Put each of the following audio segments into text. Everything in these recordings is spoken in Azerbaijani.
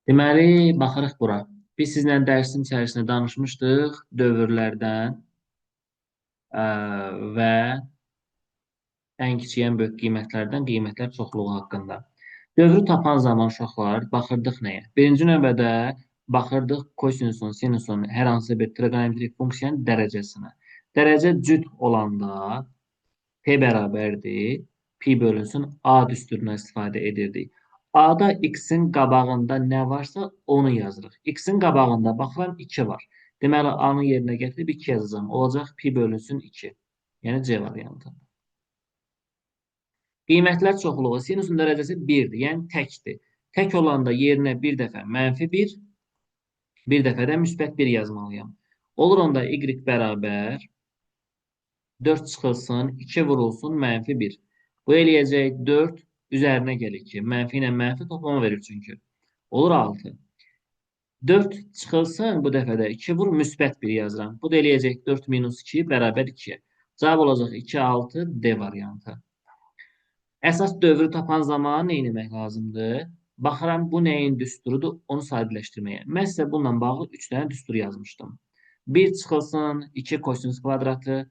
Deməli, baxırıq bura. Biz sizlə dərsin içərisində danışmışdıq dövrlərdən və ən kiçik, ən böyük qiymətlərdən qiymətlər çoxluğu haqqında. Dövrü tapan zaman uşaqlar baxırdıq nəyə? Birinci növbədə baxırdıq kosinusun, sinusun hər hansı bir trigonometrik funksiyanın dərəcəsinə. Dərəcə cüt olanda P bərabərdir, pi bölünsün A düsturuna istifadə edirdik. A-da x-in qabağında nə varsa onu yazırıq. X-in qabağında baxıram 2 var. Deməli, A-nın yerinə gətirib 2 yazacağım. Olacaq pi bölünsün 2. Yəni C variantı. Qiymətlər çoxluğu sinusun dərəcəsi 1-dir, yəni təkdir. Tək olanda yerinə bir dəfə -1, bir dəfə də müsbət 1 yazmalıyam. Olur onda y bərabər 4 çıxılsın, 2 vurulsun, -1. Bu eləyəcək 4 üzərinə gəlir 2. Mənfi ilə mənfi toplama verir çünki. Olur 6. 4 çıxılsın, bu dəfə də 2 vur, müsbət 1 yazıram. Bu da eləyəcək 4 minus 2 bərabər 2. Cavab olacaq 2, 6, D variantı. Əsas dövrü tapan zaman nə etmək lazımdır? Baxıram, bu nəyin düsturudur, onu sadələşdirməyə. Mən sizə bununla bağlı 3 dənə düstur yazmışdım. 1 çıxılsın, 2 kosinus kvadratı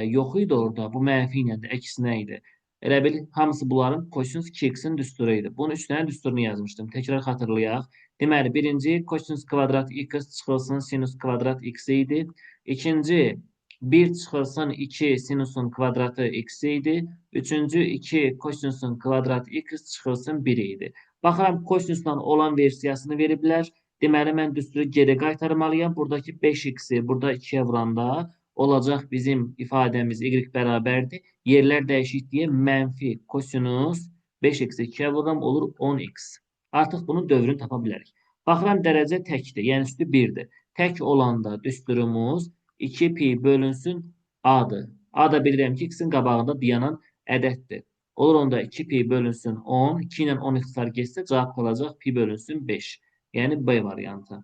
yox idi orada. Bu mənfi ilə də əksinə idi. Elə bil, hamısı bunların kosinus 2x-in düsturu idi. Bunun 3 dənə düsturunu yazmışdım. Təkrar xatırlayaq. Deməli, birinci kosinus kvadrat x çıxılsın, sinus kvadrat x idi. İkinci, 1 çıxılsın 2 sinusun kvadratı x idi. Üçüncü 2 kosinusun kvadratı x çıxılsın 1 idi. Baxıram kosinusla olan versiyasını veriblər. Deməli mən düsturu geri qaytarmalıyam. Buradakı 5x-i burada 2-yə vuranda olacaq bizim ifadəmiz y bərabərdir. Yerlər dəyişik deyə mənfi kosinus 5x-i 2-yə vururam, olur 10x. Artıq bunun dövrünü tapa bilərik. Baxıram dərəcə təkdir, yəni üstü 1-dir. Tək olanda düsturumuz 2 pi bölünsün A-dır. A da bilirəm ki, x-in qabağında dayanan ədəddir. Olur onda 2 pi bölünsün 10. 2 ilə 10 ixtisar geçsə cavab qalacaq pi bölünsün 5. Yəni B variantı.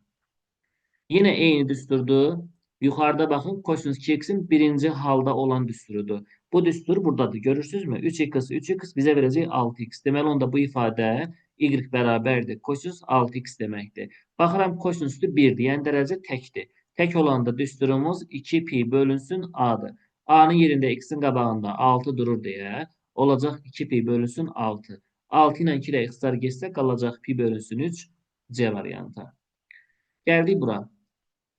Yenə eyni düsturdur. Yuxarıda baxın, kosinus 2x-in birinci halda olan düsturudur. Bu düstur buradadır. Görürsünüzmü? 3x, 3x bizə verəcək 6x. Deməli, onda bu ifadə y bərabərdir. Kosinus 6x deməkdir. Baxıram, kosinus 1-dir, yəni dərəcə təkdir. Tək olanda düsturumuz 2 pi bölünsün A-dır. A-nın yerində x-in qabağında 6 durur deyə olacaq 2 pi bölünsün 6. 6 ilə 2 ilə ixtisar geçsə qalacaq pi bölünsün 3 C variantı. Gəldik bura.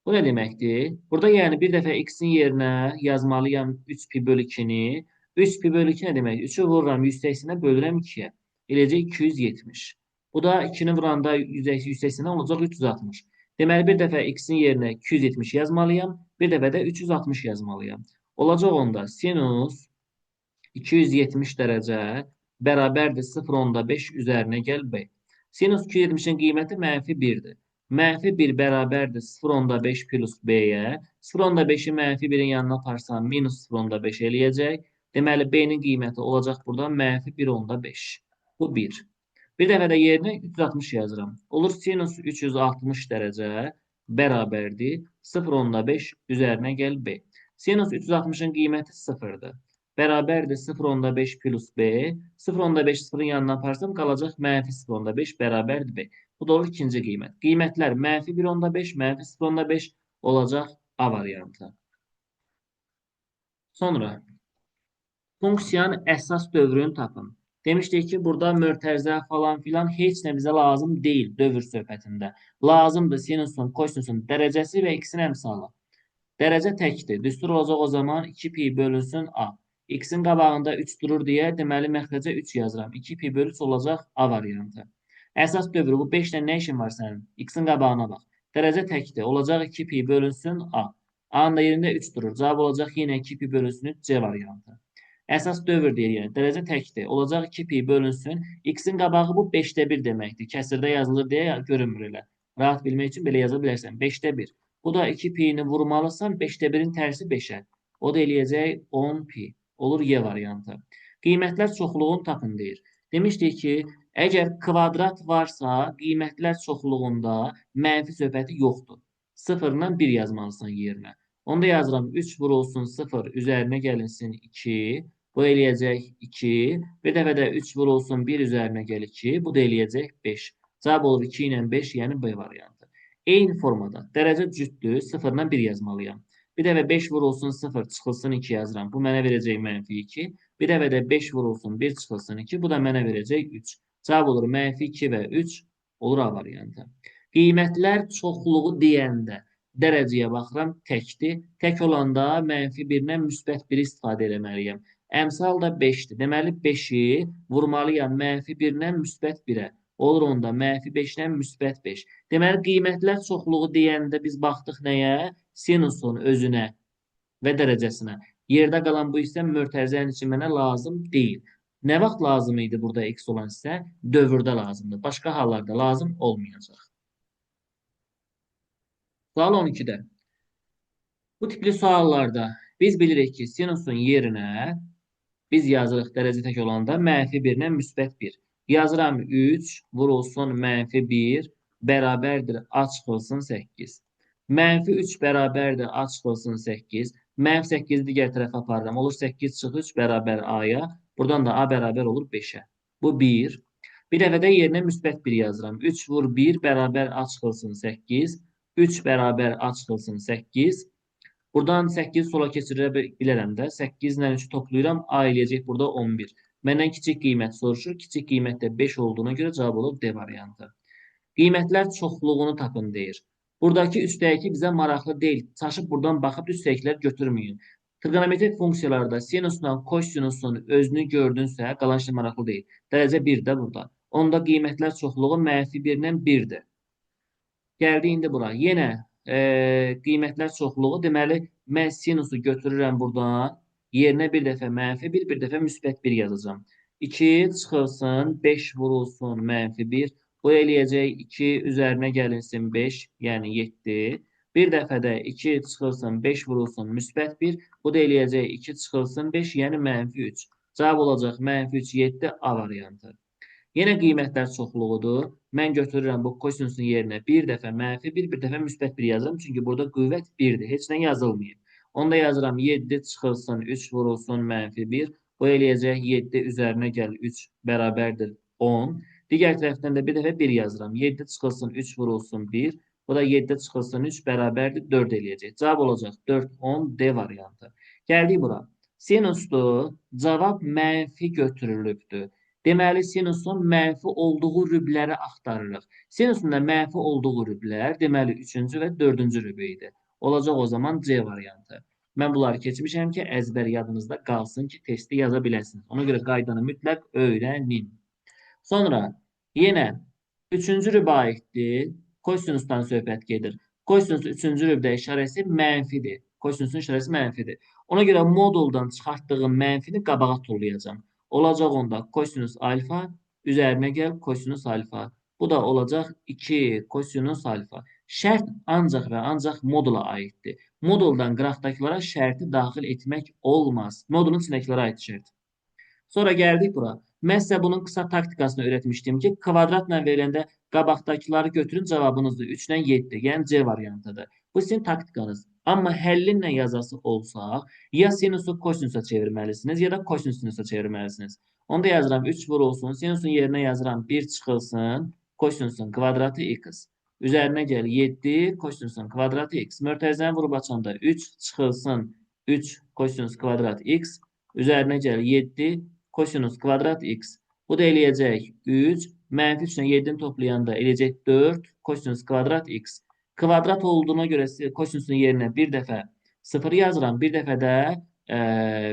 Bu nə deməkdir? Burada yəni bir dəfə x-in yerinə yazmalıyam 3 pi bölü 2-ni. 3 pi bölü 2 nə demək? 3-ü vururam 180-ə bölürəm 2-yə. Eləcək 270. Bu da 2-ni vuranda 180-ə olacaq 360. Deməli bir dəfə x-in yerinə 270 yazmalıyam. Bir dəfə də 360 yazmalıyam. Olacaq onda sinus 270 dərəcə bərabərdir 0,5 üzərinə gəl B. Sinus 270-in qiyməti -1-dir. -1 bərabərdir 0,5 plus B-yə. 0,5-i -1-in yanına aparsam minus 0,5 eləyəcək. Deməli, B-nin qiyməti olacaq burada -1,5. Bu 1. Bir dəfə də yerinə 360 yazıram. Olur sinus 360 dərəcə bərabərdir 0,5 üzərinə gəl B. Sinus 360-ın qiyməti 0-dır. Bərabərdir 0,5 plus B. 0,5 sıfırın yanına aparsam qalacaq -0,5 bərabərdir B. Bu da olur ikinci qiymət. Qiymətlər -1,5, -0,5 olacaq A variantı. Sonra funksiyanın əsas dövrünü tapın. Demişdik ki, burada mötərizə falan filan heç nə bizə lazım deyil dövr söhbətində. Lazımdır sinusun, kosinusun dərəcəsi və x-in əmsalı. Dərəcə təkdir. Düstur olacaq o zaman 2 pi bölünsün A. X-in qabağında 3 durur deyə, deməli məxrəcə 3 yazıram. 2 pi bölü 3 olacaq A variantı. Əsas dövrü, bu 5 ilə nə işin var sənin? X-in qabağına bax. Dərəcə təkdir. Olacaq 2 pi bölünsün A. A-nın da yerində 3 durur. Cavab olacaq yenə 2 pi bölünsün 3 C variantı. Əsas dövr deyir, yəni dərəcə təkdir. Olacaq 2 pi bölünsün. X-in qabağı bu 5-də 1 deməkdir. Kəsirdə yazılır deyə görünmür elə. Rahat bilmək üçün belə yaza bilərsən. 5-də 1. Bu da 2 pi-ni vurmalısan 5-də 1-in tərsi 5-ə. O da eləyəcək 10 pi. Olur Y variantı. Qiymətlər çoxluğunu tapın deyir. Demişdik ki, əgər kvadrat varsa, qiymətlər çoxluğunda mənfi söhbəti yoxdur. 0-la 1 yazmalısan yerinə. Onda yazıram 3 vurulsun 0 üzərinə gəlinsin 2. Bu eləyəcək 2. Bir dəfə də 3 vurulsun 1 üzərinə gəl 2. Bu da eləyəcək 5. Cavab olur 2 ilə 5, yəni B variantı. Eyni formada dərəcə cütdür, 0 ilə 1 yazmalıyam. Bir dəfə 5 vurulsun 0 çıxılsın 2 yazıram. Bu mənə verəcək -2. Bir dəfə də 5 vurulsun 1 çıxılsın 2. Bu da mənə verəcək 3. Cavab olur -2 və 3 olur A variantı. Qiymətlər çoxluğu deyəndə dərəcəyə baxıram təkdir. Tək olanda -1-dən -1 istifadə etməliyəm. Əmsal da 5-dir. Deməli 5-i vurmalıyam -1-dən -1-ə. Olur onda -5-dən -5. Deməli qiymətlər çoxluğu deyəndə biz baxdıq nəyə? Sinusun özünə və dərəcəsinə. Yerdə qalan bu isə mötərizənin üçün mənə lazım deyil. Nə vaxt lazım idi burada x olan isə? Dövrdə lazımdır. Başqa hallarda lazım olmayacaq. Sual 12-də. Bu tipli suallarda biz bilirik ki, sinusun yerinə biz yazırıq dərəcə tək olanda -1-dən -1. Yazıram 3 vurulsun -1 bərabərdir A çıxılsın 8. -3 bərabərdir A çıxılsın 8. -8-i digər tərəfə aparıram. Olur 8 çıx 3 bərabər A-ya. Buradan da A bərabər olur 5-ə. Bu 1. Bir dəfə də yerinə -1 yazıram. 3 vur 1 bərabər A çıxılsın 8. 3 bərabər A çıxılsın 8. Buradan 8 sola keçirə bilərəm də. 8 ilə 3 toplayıram. A eləyəcək burada 11. Məndən kiçik qiymət soruşur. Kiçik qiymətdə 5 olduğuna görə cavab olur D variantı. Qiymətlər çoxluğunu tapın deyir. Buradakı üstdəki bizə maraqlı deyil. Çaşıb buradan baxıb üstdəkilər götürməyin. Trigonometrik funksiyalarda sinusla kosinusun özünü gördünsə, qalan şey maraqlı deyil. Dərəcə 1 də burada. Onda qiymətlər çoxluğu -1-dən 1-dir. Gəldi indi bura. Yenə qiymətlər çoxluğu. Deməli, mən sinusu götürürəm buradan. Yerinə bir dəfə -1, bir dəfə -1 yazacağım. 2 çıxılsın, 5 vurulsun -1. Bu eləyəcək 2 üzərinə gəlinsin 5, yəni 7. Bir dəfə də 2 çıxılsın, 5 vurulsun -1. Bu da eləyəcək 2 çıxılsın 5, yəni -3. Cavab olacaq -3, 7 A variantı. Yenə qiymətlər çoxluğudur. Mən götürürəm bu kosinusun yerinə bir dəfə -1, bir dəfə -1 yazıram. Çünki burada qüvvət 1-dir. Heç nə yazılmayıb. Onda yazıram 7 çıxılsın, 3 vurulsun -1. Bu eləyəcək 7 üzərinə gəl 3 bərabərdir 10. Digər tərəfdən də bir dəfə 1 yazıram. 7 çıxılsın, 3 vurulsun 1. Bu da 7 çıxılsın 3 bərabərdir 4 eləyəcək. Cavab olacaq 4, 10, D variantı. Gəldik bura. Sinusdur. Cavab mənfi götürülübdür. Deməli, sinusun mənfi olduğu rübləri axtarırıq. Sinusun da mənfi olduğu rüblər, deməli, 3-cü və 4-cü rübü idi. Olacaq o zaman C variantı. Mən bunları keçmişəm ki, əzbər yadınızda qalsın ki, testi yaza biləsiniz. Ona görə qaydanı mütləq öyrənin. Sonra yenə 3-cü rübə aiddir. Kosinusdan söhbət gedir. Kosinus 3-cü rübdə işarəsi mənfidir. Kosinusun işarəsi mənfidir. Ona görə moduldan çıxartdığım mənfini qabağa tullayacağım. Olacaq onda kosinus alfa üzərinə gəl kosinus alfa. Bu da olacaq 2 kosinus alfa. Şərt ancaq və ancaq modula aiddir. Moduldan qıraqdakılara şərti daxil etmək olmaz. Modulun içindəkilərə aid şərt. Sonra gəldik bura. Mən sizə bunun qısa taktikasını öyrətmişdim ki, kvadratla veriləndə qabaqdakıları götürün, cavabınızdır 3-dən 7, yəni C variantıdır. Bu sizin taktikanız. Amma həllinlə yazası olsaq, ya sinusu kosinusa çevirməlisiniz, ya da kosinus sinusa çevirməlisiniz. Onda yazıram 3 vurulsun, sinusun yerinə yazıram 1 çıxılsın, kosinusun kvadratı x. Üzərinə gəl 7, kosinusun kvadratı x. Mötərizəni vurub açanda 3 çıxılsın, 3 kosinus kvadrat x. Üzərinə gəl 7, kosinus kvadrat x. Bu da eləyəcək 3. Mənfi 3 ilə 7-ni toplayanda eləyəcək 4. Kosinus kvadrat x. Kvadrat olduğuna görə kosinusun yerinə bir dəfə 0 yazıram. Bir dəfə də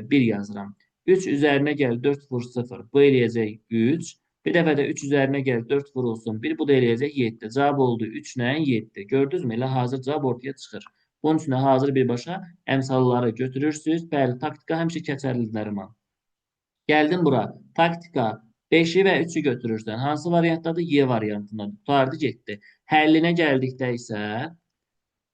1 yazıram. 3 üzərinə gəl 4 vur 0. Bu eləyəcək 3. Bir dəfə də 3 üzərinə gəl 4 vurulsun 1. Bu da eləyəcək 7. Cavab oldu 3 ilə 7. Gördünüzmü? Elə hazır cavab ortaya çıxır. Bunun üçün də hazır birbaşa əmsalları götürürsünüz. Bəli, taktika həmişə keçərlidir Nəriman. Gəldin bura. Taktika 5-i və 3-ü götürürsən. Hansı variantdadır? Y variantındadır. Tutardı getdi. Həllinə gəldikdə isə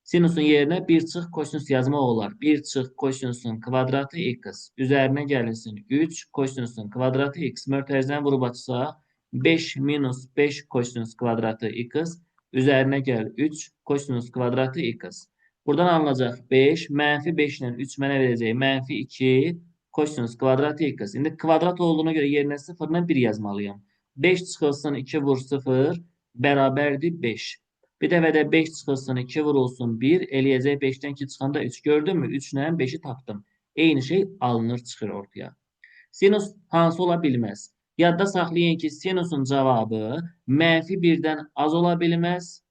sinusun yerinə 1 çıx kosinus yazmaq olar. 1 çıx kosinusun kvadratı x. Üzərinə gəlinsin 3 kosinusun kvadratı x. Mötərizəni vurub açsaq 5 minus 5 kosinus kvadratı x. Üzərinə gəl 3 kosinus kvadratı x. Buradan alınacaq 5. Mənfi 5 ilə 3 mənə verəcək. Mənfi 2 kosinus kvadratı x. İndi kvadrat olduğuna görə yerinə 0 ilə 1 yazmalıyam. 5 çıxılsın 2 vur 0. bərabərdir 5. Bir dəfə də 5 çıxılsın 2 vurulsun 1. Eləyəcək 5-dən 2 çıxanda 3. Gördünmü? 3 ilə 5-i tapdım. Eyni şey alınır çıxır ortaya. Sinus hansı ola bilməz? Yadda saxlayın ki, sinusun cavabı mənfi 1-dən az ola bilməz,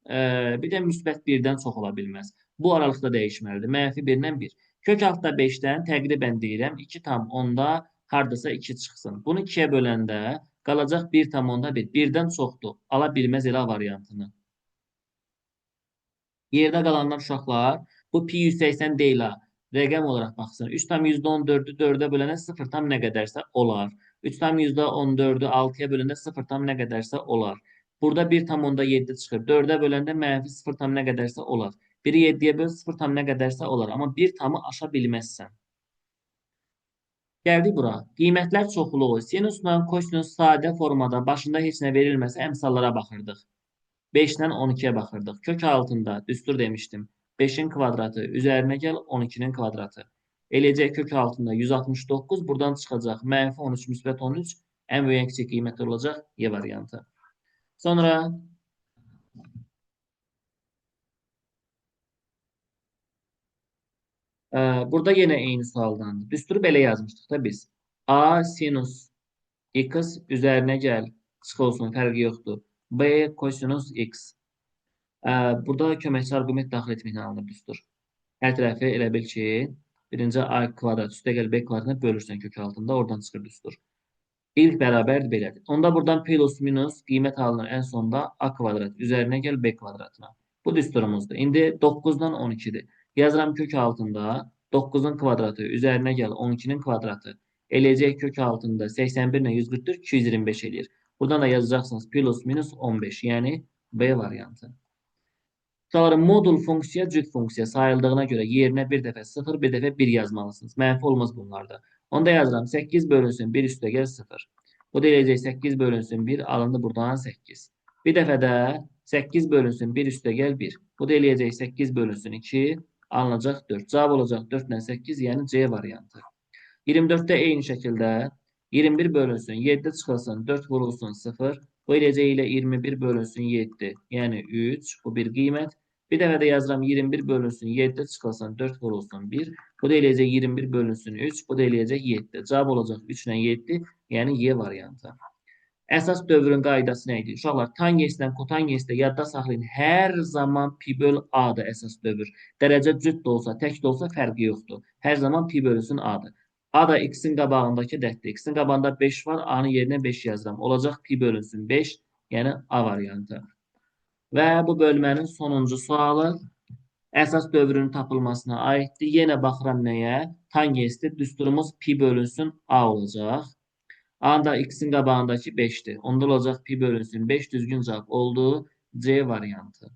bir də müsbət 1-dən çox ola bilməz. Bu aralıqda dəyişməlidir. Mənfi 1-dən 1. Kök altda 5-dən təqribən deyirəm 2 tam onda hardasa 2 çıxsın. Bunu 2-yə böləndə qalacaq 1 tam onda 1. 1-dən çoxdur. Ala bilməz elə variantını. Yerdə qalanlar uşaqlar bu pi 180 deyil ha. Rəqəm olaraq baxsın. 3 tam %14-ü 4-ə bölənə 0 tam nə qədərsə olar. 3 tam %14-ü 6-ya böləndə 0 tam nə qədərsə olar. Burada 1 tam onda 7 çıxır. 4-ə böləndə mənfi 0 tam nə qədərsə olar. 1-i 7-yə böl 0 tam nə qədərsə olar. Amma 1 tamı aşa bilməzsən. Gəldik bura. Qiymətlər çoxluğu. Sinusla kosinus sadə formada başında heç nə verilməsə əmsallara baxırdıq. 5-dən 12-yə baxırdıq. Kök altında düstur demişdim. 5-in kvadratı üzərinə gəl 12-nin kvadratı. Eləcək kök altında 169. Buradan çıxacaq mənfi 13 müsbət 13. Ən böyük kiçik qiymət olacaq Y variantı. Sonra burada yenə eyni sualdandır. Düsturu belə yazmışdıq da biz. A sinus x üzərinə gəl. Çıx olsun, fərqi yoxdur. B kosinus x. Burada köməkçi arqument daxil etməklə alınır düstur. Hər tərəfi elə bil ki, birinci a kvadrat üstə gəl b kvadratına bölürsən kök altında, oradan çıxır düstur. İlk bərabərdir belədir. Onda buradan plus minus qiymət alınır ən sonda a kvadrat üzərinə gəl b kvadratına. Bu düsturumuzdur. İndi 9-dan 12-dir. Yazıram kök altında 9-un kvadratı üzərinə gəl 12-nin kvadratı. Eləyəcək kök altında 81 ilə 144 225 eləyir. Buradan da yazacaqsınız plus minus 15, yəni B variantı. Sonra modul funksiya cüt funksiya sayıldığına görə yerinə bir dəfə 0, bir dəfə 1 yazmalısınız. Mənfi olmaz bunlarda. Onda yazıram 8 bölünsün 1 üstə gəl 0. Bu da eləyəcək 8 bölünsün 1 alındı buradan 8. Bir dəfə də 8 bölünsün 1 üstə gəl 1. Bu da eləyəcək 8 bölünsün 2 alınacaq 4. Cavab olacaq 4 ilə 8 yəni C variantı. 24-də eyni şəkildə 21 bölünsün 7 çıxılsın 4 vurulsun 0. Bu eləcək ilə 21 bölünsün 7. Yəni 3. Bu bir qiymət. Bir dəfə də yazıram 21 bölünsün 7 çıxılsın 4 vurulsun 1. Bu da eləyəcək 21 bölünsün 3. Bu da eləyəcək 7. Cavab olacaq 3 ilə 7. Yəni Y variantı. Əsas dövrün qaydası nə idi? Uşaqlar, tangensdən kotangensdə yadda saxlayın. Hər zaman pi böl A-dır əsas dövr. Dərəcə cüt də olsa, tək də olsa fərqi yoxdur. Hər zaman pi bölünsün A-dır. A da x-in qabağındakı ədəddir. X-in qabağında 5 var, A-nın yerinə 5 yazıram. Olacaq pi bölünsün 5, yəni A variantı. Və bu bölmənin sonuncu sualı əsas dövrün tapılmasına aiddir. Yenə baxıram nəyə? Tangensdir. Düsturumuz pi bölünsün A olacaq. A-da x-in qabağındakı 5'dir. Onda olacaq pi bölünsün 5 düzgün cavab oldu. C variantı.